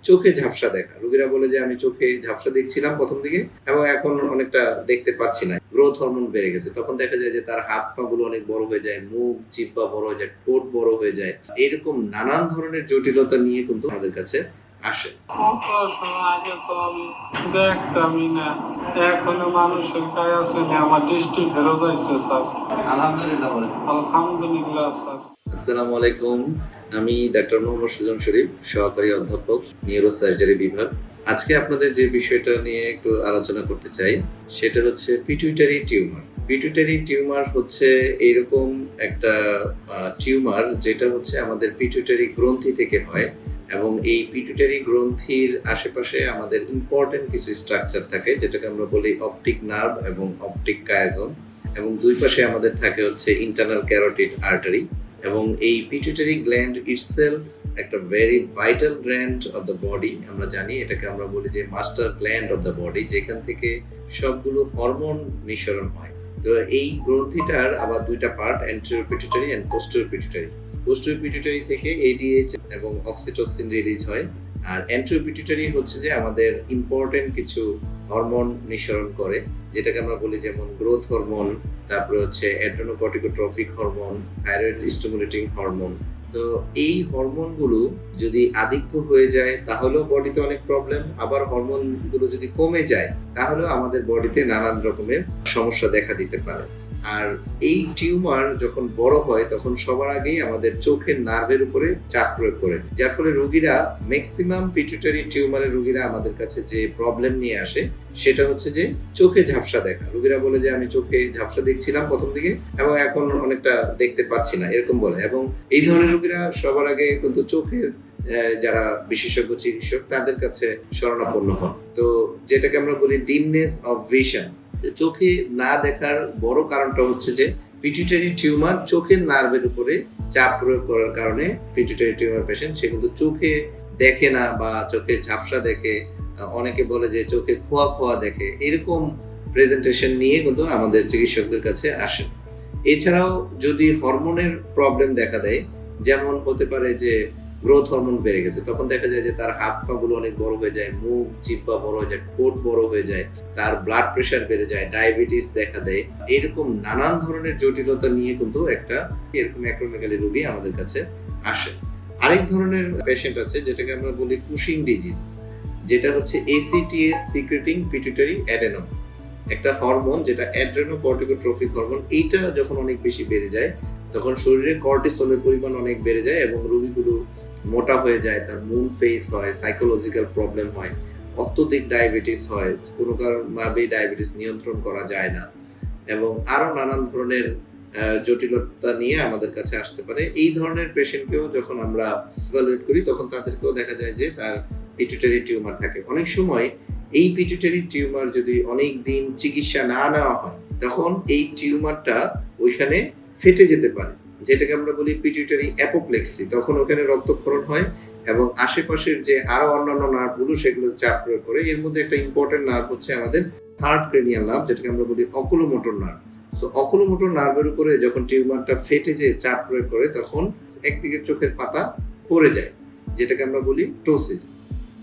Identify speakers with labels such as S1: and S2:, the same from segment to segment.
S1: চোখে ঝাপসা দেখা। রোগীরা বলে যে আমি চোখে ঝাপসা দেখছিলাম প্রথম দিকে এবং এখন অনেকটা দেখতে পাচ্ছি না। গ্রোথ হরমোন বেড়ে গেছে। তখন দেখা যায় যে তার হাত পা গুলো অনেক বড় হয়ে যায়, মুখ জিহ্বা বড় হয়ে যায়, ঠোঁট বড় হয়ে যায়। এরকম নানান ধরনের জটিলতা নিয়ে কিন্তু আমাদের কাছে আসে।
S2: আগে তো আমি দেখতামই না, এখনো মানুষের গায়ে আছে না, আমার দৃষ্টি ফেরত আইছে স্যার।
S1: আলহামদুলিল্লাহ বলেন।
S2: আলহামদুলিল্লাহ স্যার।
S1: আসসালামু আলাইকুম। আমি ডাক্তার মোহাম্মদ সুজন শরীফ, সহকারী অধ্যাপক, নিউরো সার্জারি বিভাগ। আজকে আপনাদের যে বিষয়টা নিয়ে একটু আলোচনা করতে চাই সেটা হচ্ছে পিটুইটারি টিউমার। পিটুইটারি টিউমার হচ্ছে এরকম একটা টিউমার যেটা হচ্ছে আমাদের পিটুইটারি গ্রন্থি থেকে হয় এবং এই পিটুইটারি গ্রন্থির আশেপাশে আমাদের ইম্পর্টেন্ট কিছু স্ট্রাকচার থাকে যেটাকে আমরা বলি অপটিক নার্ভ এবং অপটিক কায়াজোন, এবং দুই পাশে আমাদের থাকে হচ্ছে ইন্টারনাল ক্যারোটিড আর্টারি। এবং এই পিটুইটারি গ্ল্যান্ড ইটসেলফ একটা very vital gland of the body. আমরা জানি এটাকে আমরা বলি যে master gland of the body, যেখান থেকে সবগুলো হরমোন নিঃসরণ হয়। তো এই গ্রন্থিটার আবার দুইটা part, anterior pituitary and posterior pituitary. Posterior pituitary থেকে এডিএইচ এবং অক্সিটোসিন রিলিজ হয়, আর অ্যান্টেরিয়র পিটুইটারি হচ্ছে যে আমাদের ইম্পর্টেন্ট কিছু হরমোন নিঃসরণ করে, যেটাকে আমরা বলি যেমন গ্রোথ হরমোন, তারপরে হচ্ছে অ্যাড্রেনোকর্টিকোট্রফিক হরমোন, থাইরয়েড স্টিমুলেটিং হরমোন। তো এই হরমোনগুলো যদি আধিক্য হয়ে যায় তাহলেও বডিতে অনেক প্রবলেম, আবার হরমোনগুলো যদি কমে যায় তাহলেও আমাদের বডিতে নানান রকমের সমস্যা দেখা দিতে পারে। আর এই টিউমার যখন বড় হয় তখন সবার আগেই আমাদের চোখের নার্ভের উপরে চাপ প্রয়োগ করে, যার ফলে রোগীরা ম্যাক্সিমাম পিটুইটারি টিউমারের রোগীরা আমাদের কাছে যে প্রবলেম নিয়ে আসে সেটা হচ্ছে যে চোখে ঝাপসা দেখা। রোগীরা বলে যে আমি চোখে ঝাপসা দেখছিলাম প্রথম দিকে এবং এখন অনেকটা দেখতে পাচ্ছি না, এরকম বলে। এবং এই ধরনের রোগীরা সবার আগে কিন্তু চোখের যারা বিশেষজ্ঞ চিকিৎসক তাদের কাছে শরণাপন্ন হন। তো যেটাকে আমরা বলি ডিমনেস অফ ভিশন। চোখে না দেখার বড় কারণটা হচ্ছে যে পিটুইটারি টিউমার চোখের নার্ভের উপরে চাপ প্রয়োগ করার কারণে পিটুইটারি টিউমার পেশেন্ট সে কিন্তু চোখে দেখে না বা চোখে ঝাপসা দেখে, অনেকে বলে যে চোখে খোয়া খোয়া দেখে, এরকম প্রেজেন্টেশন নিয়ে কিন্তু আমাদের চিকিৎসকদের কাছে আসে। এছাড়াও যদি হরমোনের প্রবলেম দেখা দেয়, যেমন হতে পারে যে গ্রোথ হরমোন বেড়ে গেছে, তখন দেখা যায় যে তার হাত পা গুলো অনেক বড় হয়ে যায়, মুখ জিহ্বা বড় হয়ে যায়, ঠোঁট বড় হয়ে যায়, তার ব্লাড প্রেশার বেড়ে যায়, ডায়াবেটিস দেখা দেয়। এরকম নানান ধরনের জটিলতা নিয়ে কিন্তু একটা এরকম অ্যাক্রোমেগালি রোগী আমাদের কাছে আসে। আরেক ধরনের পেশেন্ট আছে যেটাকে আমরা বলি কুশিং ডিজিজ, যেটা হচ্ছে এসিটিএস সিক্রেটিং পিটুইটারি অ্যাডেনোম, একটা হরমোন যেটা অ্যাড্রেনোকর্টিকোট্রফিক হরমোন। এইটা যখন অনেক বেশি বেড়ে যায় তখন শরীরে কর্টিসলের পরিমাণ অনেক বেড়ে যায় এবং রোগীগুলো মোটা হয়ে যায়, তার মুন ফেস হয়, সাইকোলজিক্যাল প্রবলেম হয়, অত্যধিক ডায়াবেটিস হয়, কোনো কারণভাবেই ডায়াবেটিস নিয়ন্ত্রণ করা যায় না, এবং আরো নানান ধরনের জটিলতা নিয়ে আমাদের কাছে আসতে পারে। এই ধরনের পেশেন্টকেও যখন আমরা ইভালুয়েট করি তখন তাদেরকেও দেখা যায় যে তার পিটুইটারি টিউমার থাকে। অনেক সময় এই পিটুইটারি টিউমার যদি অনেক দিন চিকিৎসা না নেওয়া হয় তখন এই টিউমারটা ওইখানে ফেটে যেতে পারে, যেটাকে আমরা বলি পিটুইটারি অ্যাপোপ্লেক্সি। তখন ওখানে রক্তক্ষরণ হয় এবং আশেপাশের যে আরো অন্যান্য নার্ভগুলো সেগুলো চাপ প্রয়োগ করে। এর মধ্যে একটা ইম্পর্টেন্ট নার্ভ হচ্ছে আমাদের থার্ড ক্রেনিয়াল নার্ভ, যেটাকে আমরা বলি অকুলোমোটর নার্ভ। সো অকুলোমোটর নার্ভের উপরে যখন টিউমারটা ফেটে যে চাপ প্রয়োগ করে তখন একদিকে চোখের পাতা পড়ে যায়, যেটাকে আমরা বলি টোসিস।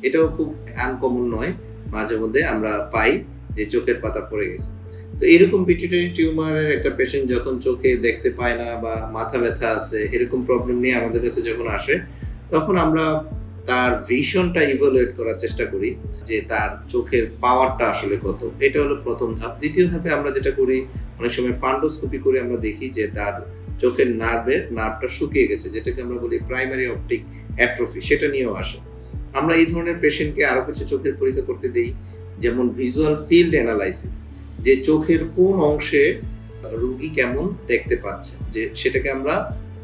S1: এটাও খুব আনকমন নয়, মাঝে মধ্যে আমরা পাই যে চোখের পাতা পড়ে গেছে। তো এরকম পিটুইটারি টিউমারের একটা পেশেন্ট যখন চোখে দেখতে পায় না বা মাথা ব্যথা আছে, এরকম প্রবলেম নিয়ে আমাদের কাছে যখন আসে তখন আমরা তার ভিশনটা ইভালুয়েট করার চেষ্টা করি যে তার চোখের পাওয়ারটা আসলে কত। এটা হলো প্রথম ধাপ। দ্বিতীয় ধাপে আমরা যেটা করি, অনেক সময় ফান্ডোস্কোপি করে আমরা দেখি যে তার চোখের নার্ভটা শুকিয়ে গেছে, যেটাকে আমরা বলি প্রাইমারি অপটিক অ্যাট্রফি, সেটা নিয়েও আসে। আমরা এই ধরনের পেশেন্টকে আরো কিছু চোখের পরীক্ষা করতে দেই, যেমন ভিজুয়াল ফিল্ড অ্যানালাইসিস, যে চোখের কোন অংশে রোগী কেমন দেখতে পাচ্ছে, যে সেটাকে আমরা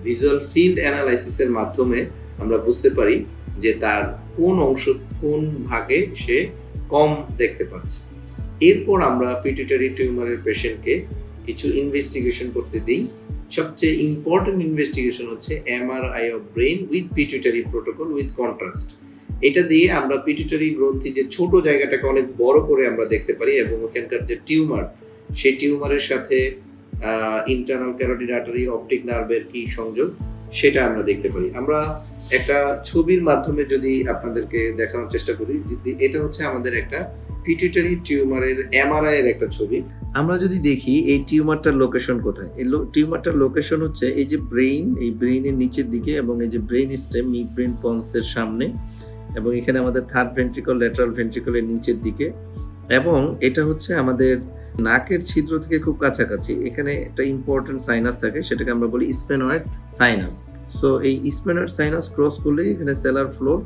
S1: ভিজুয়াল ফিল্ড অ্যানালাইসিসের মাধ্যমে আমরা বুঝতে পারি যে তার কোন অংশ কোন ভাগে সে কম দেখতে পাচ্ছে। এরপর আমরা পিটুইটারি টিউমারের পেশেন্টকে কিছু ইনভেস্টিগেশন করতে দিই। সবচেয়ে ইম্পর্টেন্ট ইনভেস্টিগেশন হচ্ছে MRI of brain with pituitary protocol with contrast. এটা দিয়ে আমরা পিটুইটারি গ্রন্থি যে ছোট জায়গাটাকে অনেক বড় করে আমরা দেখতে পারি এবং ওখানকার যে টিউমার, সেই টিউমারের সাথে ইন্টারনাল ক্যারোটিড আর্টারি অপটিক নার্ভের কি সংযোগ সেটা আমরা দেখতে পারি। আমরা একটা ছবির মাধ্যমে যদি আপনাদেরকে দেখানোর চেষ্টা করি, এটা হচ্ছে আমাদের একটা পিটুইটারি টিউমারের এমআরআই এর একটা ছবি। আমরা যদি দেখি এই টিউমারটার লোকেশন কোথায়, এই টিউমারটার লোকেশন হচ্ছে এই যে ব্রেইন, এই ব্রেইনের নিচের দিকে, এবং এই যে ব্রেইন স্টেম মিড ব্রেইন পন্সের সামনে, এবং এখানে আমাদের থার্ড ভেন্ট্রিকল, ল্যাটারাল ভেন্ট্রিকলের নিচের দিকে, এবং এটা হচ্ছে আমাদের নাকের ছিদ্র থেকে খুব কাছাকাছি। এখানে একটা ইম্পর্টেন্ট সাইনাস থাকে, সেটাকে আমরা বলি স্ফেনয়েড সাইনাস। সো এই স্ফেনয়েড সাইনাস ক্রস করলে এখানে সেলার ফ্লোর।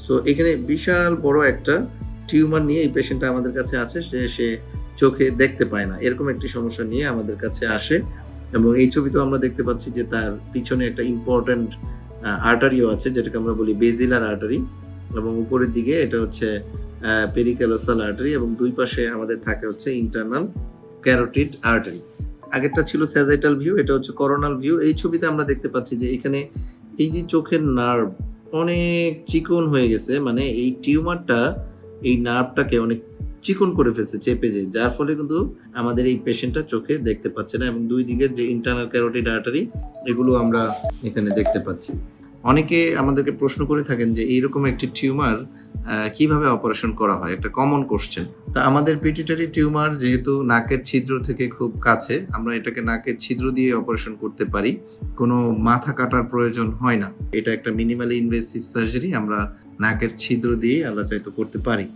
S1: সো এখানে বিশাল বড় একটা টিউমার নিয়ে এই পেশেন্টটা আমাদের কাছে আছে, সে চোখে দেখতে পায় না, এরকম একটি সমস্যা নিয়ে আমাদের কাছে আসে। এবং এই ছবিতেও আমরা দেখতে পাচ্ছি যে তার পিছনে একটা ইম্পর্টেন্ট আর্টারিও আছে, যেটাকে আমরা বলি বেজিলার আর্টারি, এবং উপরের দিকে এটা হচ্ছে পেরিক্যালোসাল আর্টারি, এবং দুই পাশে আমাদের থাকে হচ্ছে ইন্টারনাল ক্যারোটিড আর্টারি। আগেরটা ছিল স্যাজাইটাল ভিউ, এটা হচ্ছে করোনাল ভিউ। এই ছবিতে আমরা দেখতে পাচ্ছি যে এখানে এই যে চোখের নার্ভ অনেক চিকন হয়ে গেছে, মানে এই টিউমারটা এই নার্ভটাকে অনেক চিকন করে ফেলছে, চেপে যায়, যার ফলে কিন্তু আমাদের এই পেশেন্টটা চোখে দেখতে পাচ্ছে না, এবং দুই দিকের যে ইন্টারনাল ক্যারোটিড আর্টারি এগুলো আমরা এখানে দেখতে পাচ্ছি। অনেকে আমাদেরকে প্রশ্ন করে থাকেন যে এইরকম একটি টিউমার কিভাবে অপারেশন করা হয়, একটা কমন কোশ্চেন। তা আমাদের পিটুইটারি টিউমার যেহেতু নাকের ছিদ্র থেকে খুব কাছে, আমরা এটাকে নাকের ছিদ্র দিয়ে অপারেশন করতে পারি, কোনো মাথা কাটার প্রয়োজন হয় না। এটা একটা মিনিমালি ইনভেসিভ সার্জারি, আমরা নাকের ছিদ্র দিয়ে আল্লাহ চাইতো করতে পারি।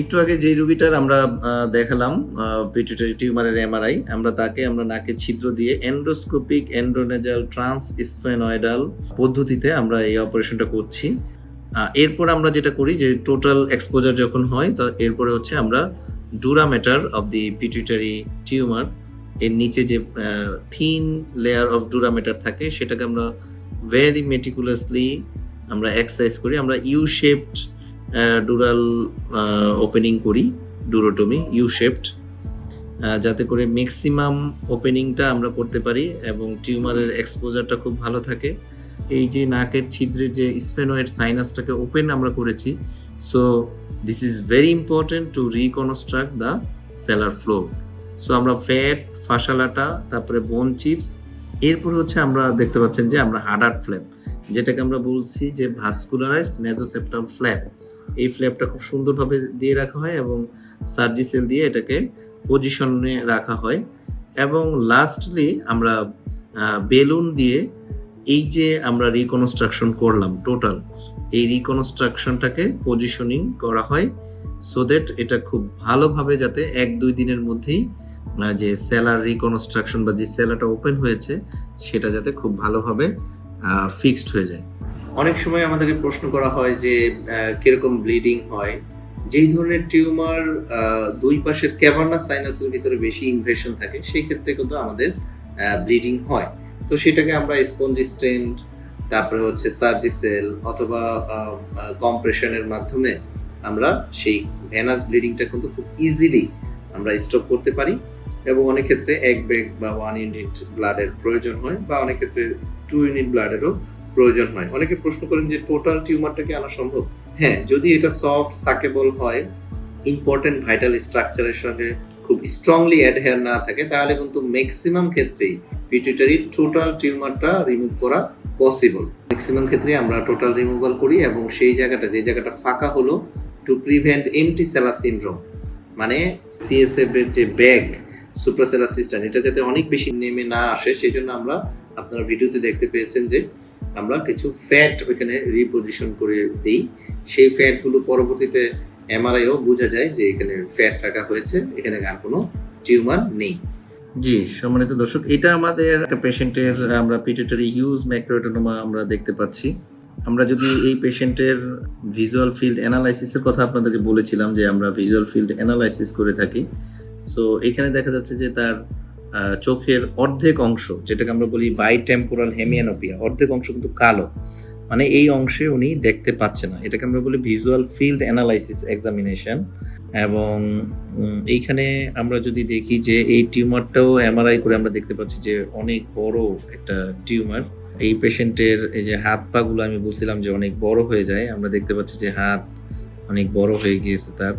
S1: একটু আগে যে রোগীটার আমরা দেখালাম পিটুইটারি টিউমারের এমআরআই, আমরা নাকের ছিদ্র দিয়ে এন্ডোস্কোপিক এন্ডোনেজাল ট্রান্স স্ফেনয়েডাল পদ্ধতিতে আমরা এই অপারেশনটা করছি। এরপর আমরা যেটা করি যে টোটাল এক্সপোজার যখন হয়, তো এরপরে হচ্ছে আমরা ডুরামেটার অফ দি পিটুইটারি টিউমার, এর নিচে যে থিন লেয়ার অফ ডুরামেটার থাকে, সেটাকে আমরা ভেরি মেটিকুলাসলি আমরা এক্সারসাইজ করি। আমরা ইউ শেপড ডুরাল ওপেনিং করি, ডুরোটমি ইউ শেপড, যাতে করে ম্যাক্সিমাম ওপেনিংটা আমরা করতে পারি এবং টিউমারের এক্সপোজারটা খুব ভালো থাকে। এই যে নাকের ছিদ্রের যে স্ফেনয়েড সাইনাসটাকে ওপেন আমরা করেছি, so this is very important to reconstruct the seller floor. So আমরা ফ্যাট, ফাসালাটা, তারপরে বোন চিপস, এরপর হচ্ছে আমরা দেখতে পাচ্ছেন যে আমরা হার্ডার্ট ফ্ল্যাপ, যেটাকে আমরা বলছি যে ভাস্কুলারাইজড নেজোসেপ্টাল ফ্ল্যাপ, এই ফ্ল্যাপটা খুব সুন্দরভাবে দিয়ে রাখা হয় এবং সার্জিসেল দিয়ে এটাকে পজিশনে রাখা হয়। এবং লাস্টলি আমরা বেলুন দিয়ে এই যে আমরা রিকনস্ট্রাকশন করলাম টোটাল, এই রিকনস্ট্রাকশনটাকে পজিশনিং করা হয়, সো দ্যাট এটা খুব ভালোভাবে যাতে 1-2 দিনের মধ্যেই যে সেলার রিকনস্ট্রাকশন বা যে সেলারটা ওপেন হয়েছে সেটা যাতে খুব ভালোভাবে ফিক্সড হয়ে যায়। অনেক সময় আমাদেরকে প্রশ্ন করা হয় যে কিরকম ব্লিডিং হয়। যেই ধরনের টিউমার দুই পাশের ক্যাভার্নাস সাইনাসের ভিতরে বেশি ইনভেশন থাকে, সেই ক্ষেত্রে কিন্তু আমাদের ব্লিডিং হয়। তো সেটাকে আমরা স্পঞ্জ স্টেন্ট, তারপরে হচ্ছে সার্জিসেল অথবা কম্প্রেশনের মাধ্যমে আমরা সেই ভেনাস ব্লিডিংটা কিন্তু খুব ইজিলি আমরা স্টপ করতে পারি। এবং অনেক ক্ষেত্রে 1 ব্যাগ বা 1 ইউনিট ব্লাডের প্রয়োজন হয়, বা অনেক ক্ষেত্রে 2 ইউনিট ব্লাডেরও প্রয়োজন হয়। অনেকে প্রশ্ন করেন যে টোটাল টিউমারটা কি আনা সম্ভব? হ্যাঁ, যদি এটা সফট সাকেবল হয়, ইম্পর্টেন্ট ভাইটাল স্ট্রাকচারের সঙ্গে খুব স্ট্রংলি অ্যাডহেয়ার না থাকে, তাহলে কিন্তু ম্যাক্সিমাম ক্ষেত্রেই পিটুইটারি টোটাল টিউমারটা রিমুভ করা পসিবল। ম্যাক্সিমাম ক্ষেত্রে আমরা টোটাল রিমুভাল করি, এবং সেই জায়গাটা, যে জায়গাটা ফাঁকা হলো, to prevent empty sella syndrome, মানে সিএসএফ এর যে ব্যাগ সুপ্রাসেলার সিস্টেম, এটা যাতে অনেক বেশি নেমে না আসে, সেই জন্য আমরা, আপনারা ভিডিওতে দেখতে পেয়েছেন যে আমরা কিছু ফ্যাট ওইখানে রিপোজিশন করে দিই। সেই ফ্যাটগুলো পরবর্তীতে এমআরআইও বোঝা যায় যে এখানে ফ্যাট রাখা হয়েছে, এখানে আর কোনো টিউমার নেই। জি, সম্মানিত দর্শক, এটা আমাদের একটা পেশেন্টের আমরা পিটুইটারি হিউজ ম্যাক্রোএডেনোমা আমরা দেখতে পাচ্ছি। আমরা যদি এই পেশেন্টের ভিজুয়াল ফিল্ড অ্যানালাইসিসের কথা আপনাদেরকে বলেছিলাম যে আমরা ভিজুয়াল ফিল্ড অ্যানালাইসিস করে থাকি। সো এখানে দেখা যাচ্ছে যে তার চোখের অর্ধেক অংশ, যেটাকে আমরা বলি বাইটেম্পোরাল হেমিয়ানোপিয়া, অর্ধেক অংশ কিন্তু কালো, মানে এই অংশে উনি দেখতে পাচ্ছে না। এটাকে আমরা বলি ভিজুয়াল ফিল্ড অ্যানালাইসিস এক্সামিনেশন। এবং এইখানে আমরা যদি দেখি যে এই টিউমারটাও এমআরআই করে আমরা দেখতে পাচ্ছি যে অনেক বড় একটা টিউমার। এই পেশেন্টের এই যে হাত পাগুলো আমি বলছিলাম যে অনেক বড় হয়ে যায়, আমরা দেখতে পাচ্ছি যে হাত অনেক বড় হয়ে গিয়েছে তার,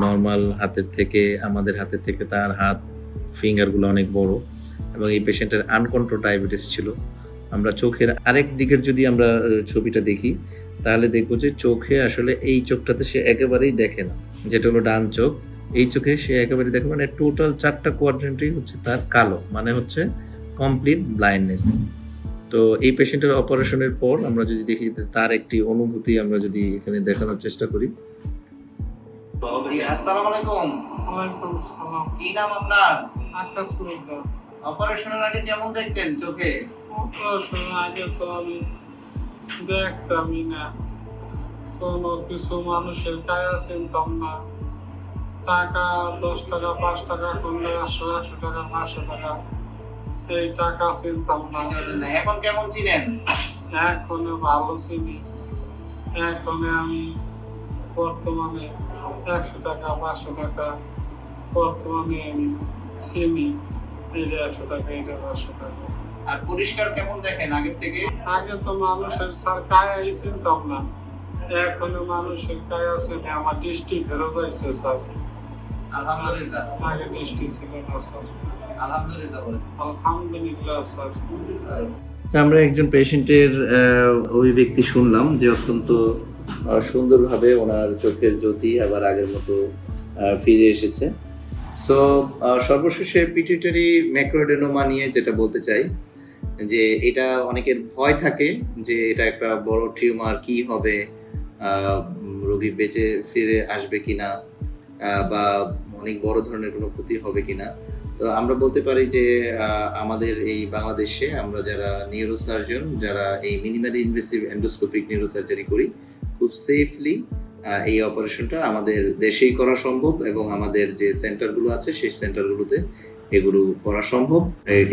S1: নর্মাল হাতের থেকে, আমাদের হাতের থেকে তার হাত ফিঙ্গারগুলো অনেক বড়। এবং এই পেশেন্টের আনকন্ট্রোল ডায়াবেটিস ছিল, আমরা চোখের আরেক দিকের যদি আমরা ছবিটা দেখি তাহলে দেখবো যে চোখে আসলে এই চোখটাতে সে একেবারেই দেখে না, যেটা হলো ডান চোখ। এই চোখে সে একেবারে দেখে, মানে টোটাল 4টা কোয়াড্রেন্টই হচ্ছে তার কালো, মানে হচ্ছে কমপ্লিট ব্লাইন্ডনেস। তো এই পেশেন্টের অপারেশনের পর আমরা যদি দেখি তার একটি অনুভূতি আমরা যদি এখানে দেখানোর চেষ্টা করি।
S3: আসসালামু আলাইকুম।
S2: ওয়ালাইকুম সালাম।
S3: কি নাম আপনার?
S2: আকাশ মির্জা।
S3: অপারেশনের আগে কেমন দেখতেন চোখে?
S2: অপারেশনের আগে তো আমি দেখতামই না, কোনো কিছু মানুষের কায়া চিনতাম না। টাকা 10 টাকা 5 টাকা করলে 100 টাকা 500 টাকা এই টাকা চিনতাম না।
S3: এখন কেমন চিনেন?
S2: এখনো ভালো চিনি। এখন আমি বর্তমানে 100 টাকা 500 টাকা বর্তমানে আমি চিনি। এটা 100 টাকা, এটা 500 টাকা।
S3: আর পরিষ্কার কেমন দেখেন আগের থেকে?
S2: আগে তো মানুষের স্যার কায়াই চিনতাম না, এখনো মানুষের কায়া চিনি। আমার দৃষ্টি ফেরত যাইছে স্যার,
S3: আলহামদুলিল্লাহ।
S2: আগে দৃষ্টি ছিল না স্যার।
S3: আলহামদুলিল্লাহ বলেন।
S2: আলহামদুলিল্লাহ স্যার।
S1: আমরা একজন পেশেন্টের অভিব্যক্তি শুনলাম যে অত্যন্ত সুন্দরভাবে ওনার চোখের জ্যোতি আবার আগের মতো ফিরে এসেছে। সো সর্বশেষে পিটুইটারি ম্যাক্রোএডেনোমা নিয়ে যেটা বলতে চাই যে এটা অনেকের ভয় থাকে যে এটা একটা বড় টিউমার, কি হবে, রোগী বেঁচে ফিরে আসবে কিনা, বা অনেক বড় ধরনের কোনো ক্ষতি হবে কিনা। তো আমরা বলতে পারি যে আমাদের এই বাংলাদেশে আমরা যারা নিউরোসার্জন, যারা এই মিনিমালি ইনভেসিভ এন্ডোস্কোপিক নিউরোসার্জারি করি, খুব সেফলি এই অপারেশনটা আমাদের দেশেই করা সম্ভব এবং আমাদের যে সেন্টারগুলো আছে সেই সেন্টারগুলোতে এগুলো করা সম্ভব।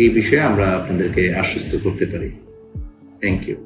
S1: এই বিষয়ে আমরা আপনাদেরকে আশ্বস্ত করতে পারি। Thank you.